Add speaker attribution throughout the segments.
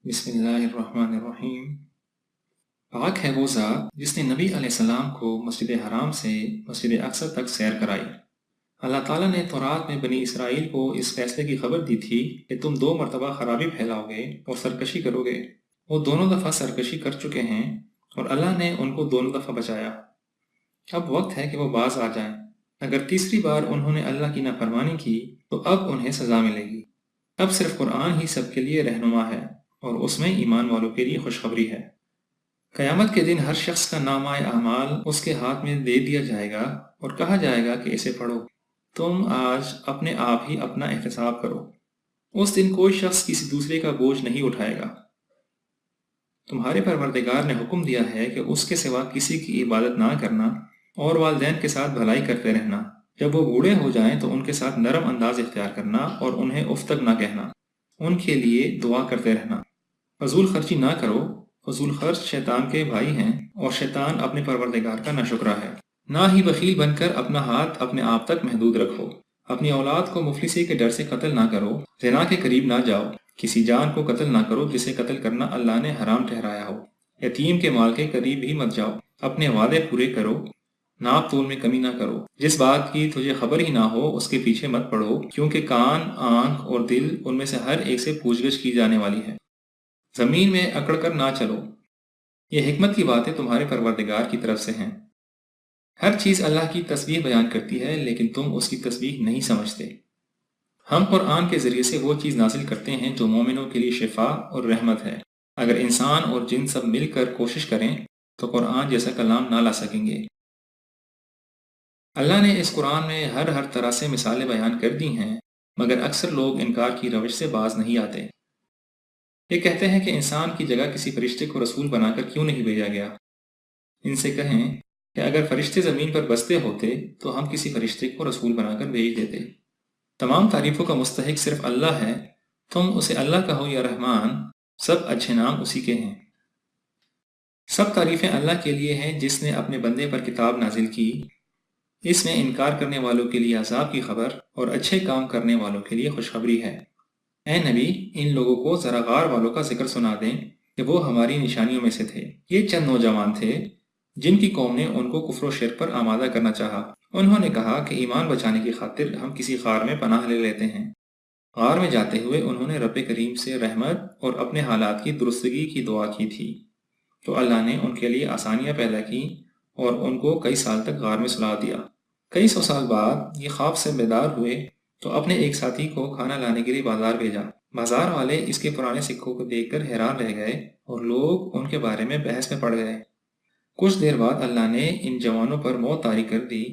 Speaker 1: बिस्मिल्लाहिर्रहमानिर्रहीम। पाक है वो ज़ात जिसने नबी अलैहिस्सलाम को मस्जिद हराम से मस्जिद अक्सा तक सैर कराई। अल्लाह ताला ने तौरात में बनी इसराइल को इस फैसले की खबर दी थी कि तुम 2 मरतबा खराबी फैलाओगे और सरकशी करोगे। वो दोनों दफ़ा सरकशी कर चुके हैं और अल्लाह ने उनको दोनों दफ़ा बचाया। अब वक्त है कि वो बाज आ जाएं। अगर तीसरी बार उन्होंने अल्लाह की नाफरमानी की तो अब उन्हें सज़ा मिलेगी। अब सिर्फ कुरान ही सबके लिए रहनुमा है और उसमें ईमान वालों के लिए खुशखबरी है। क़यामत के दिन हर शख्स का नामा अमाल उसके हाथ में दे दिया जाएगा और कहा जाएगा कि इसे पढ़ो, तुम आज अपने आप ही अपना एहतसाब करो। उस दिन कोई शख्स किसी दूसरे का बोझ नहीं उठाएगा। तुम्हारे परवरदिगार ने हुक्म दिया है कि उसके सिवा किसी की इबादत ना करना और वालिदैन के साथ भलाई करते रहना। जब वो बूढ़े हो जाएं तो उनके साथ नरम अंदाज इख्तियार करना और उन्हें उफ तक ना कहना। उनके लिए दुआ करते रहना। फजूल खर्ची ना करो, फजूल खर्च शैतान के भाई हैं और शैतान अपने परवरदिगार का नाशुक्रा है। ना ही बखील बनकर अपना हाथ अपने आप तक महदूद रखो। अपनी औलाद को मुफलिसी के डर से कत्ल ना करो। ज़िना के करीब ना जाओ। किसी जान को कत्ल ना करो जिसे कत्ल करना अल्लाह ने हराम ठहराया हो। यतीम के माल के करीब भी मत जाओ। अपने वादे पूरे करो। नाप तोल में कमी ना करो। जिस बात की तुझे खबर ही ना हो उसके पीछे मत पड़ो, क्योंकि कान, आंख और दिल उनमें से हर एक से पूछगछ की जाने वाली है। जमीन में अकड़ कर ना चलो। ये हिकमत की बातें तुम्हारे परवरदिगार की तरफ से हैं। हर चीज़ अल्लाह की तस्बीह बयान करती है, लेकिन तुम उसकी तस्बीह नहीं समझते। हम कुरान के ज़रिए से वो चीज़ नाजिल करते हैं जो मोमिनों के लिए शिफा और रहमत है। अगर इंसान और जिन सब मिलकर कोशिश करें तो कुरान जैसा कलाम ना ला सकेंगे। अल्लाह ने इस कुरान में हर तरह से मिसालें बयान कर दी हैं, मगर अक्सर लोग इनकार की रविश से बाज नहीं आते। ये कहते हैं कि इंसान की जगह किसी फरिश्ते को रसूल बनाकर क्यों नहीं भेजा गया। इनसे कहें कि अगर फरिश्ते ज़मीन पर बसते होते तो हम किसी फरिश्ते को रसूल बनाकर भेज देते। तमाम तारीफ़ों का मुस्तहिक सिर्फ अल्लाह है। तुम उसे अल्लाह कहो या रहमान, सब अच्छे नाम उसी के हैं। सब तारीफ़ें अल्लाह के लिए हैं जिसने अपने बंदे पर किताब नाजिल की। इसमें इनकार करने वालों के लिए अज़ाब की खबर और अच्छे काम करने वालों के लिए खुशखबरी है। ऐ नबी, इन लोगों को ज़रा गार वालों का जिक्र सुना दें कि वो हमारी निशानियों में से थे। ये चंद नौजवान थे जिनकी कौम ने उनको कुफ्र शिर्क पर आमादा करना चाहा। उन्होंने कहा कि ईमान बचाने की खातिर हम किसी गार में पनाह ले लेते हैं। गार में जाते हुए उन्होंने रब करीम से रहमत और अपने हालात की दुरुस्तगी की दुआ की थी, तो अल्लाह ने उनके लिए आसानियाँ पैदा की और उनको कई साल तक गार में सुला दिया। कई सौ साल बाद ये ख्वाब से बेदार हुए तो अपने एक साथी को खाना लाने के लिए बाजार भेजा। बाजार वाले इसके पुराने सिक्कों को देखकर हैरान रह गए और लोग उनके बारे में बहस में पड़ गए। कुछ देर बाद अल्लाह ने इन जवानों पर मौत तारी कर दी।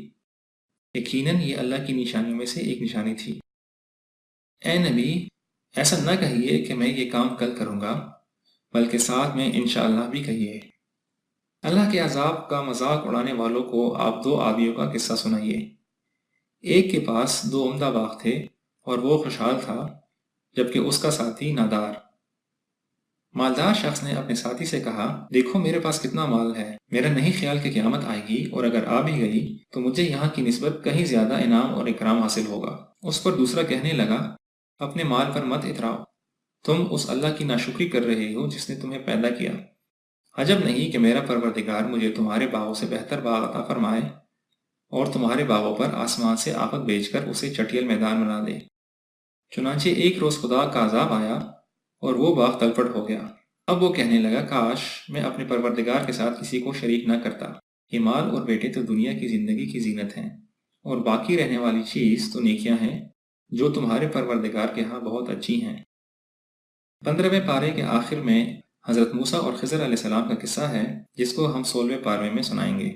Speaker 1: यकीनन ये अल्लाह की निशानियों में से एक निशानी थी। ए नबी, ऐसा न कहिए कि मैं ये काम कल करूँगा, बल्कि साथ में इंशाअल्लाह भी कहिए। अल्लाह के अजाब का मजाक उड़ाने वालों को आप 2 आदमियों का किस्सा सुनाइए। एक के पास 2 उम्दा बाग थे और वो खुशहाल था, जबकि उसका साथी नादार। मालदार शख्स ने अपने साथी से कहा, देखो मेरे पास कितना माल है। मेरा नहीं ख्याल कि क़यामत आएगी और अगर आ भी गई तो मुझे यहाँ की निस्बत कहीं ज्यादा इनाम और इकराम हासिल होगा। उस पर दूसरा कहने लगा, अपने माल पर मत इतराओ। तुम उस अल्लाह की नाशुक्री कर रहे हो जिसने तुम्हें पैदा किया। अजब नहीं कि मेरा परवरदिगार मुझे तुम्हारे बागों से बेहतर बाग अता फरमाए और तुम्हारे बागों पर आसमान से आफत भेजकर उसे चटियल मैदान बना दे। चुनांचे एक रोज खुदा का अजाब आया और वो बाग तलपट हो गया। अब वो कहने लगा, काश मैं अपने परवरदिगार के साथ किसी को शरीक न करता। ये माल और बेटे तो दुनिया की जिंदगी की जीनत हैं और बाकी रहने वाली चीज तो नेकियां हैं जो तुम्हारे परवरदिगार के यहाँ बहुत अच्छी हैं। 15वें पारे के आखिर में हजरत मूसा और खिज़र अलैहिस्सलाम का किस्सा है, जिसको हम 16वें पारे में सुनाएंगे।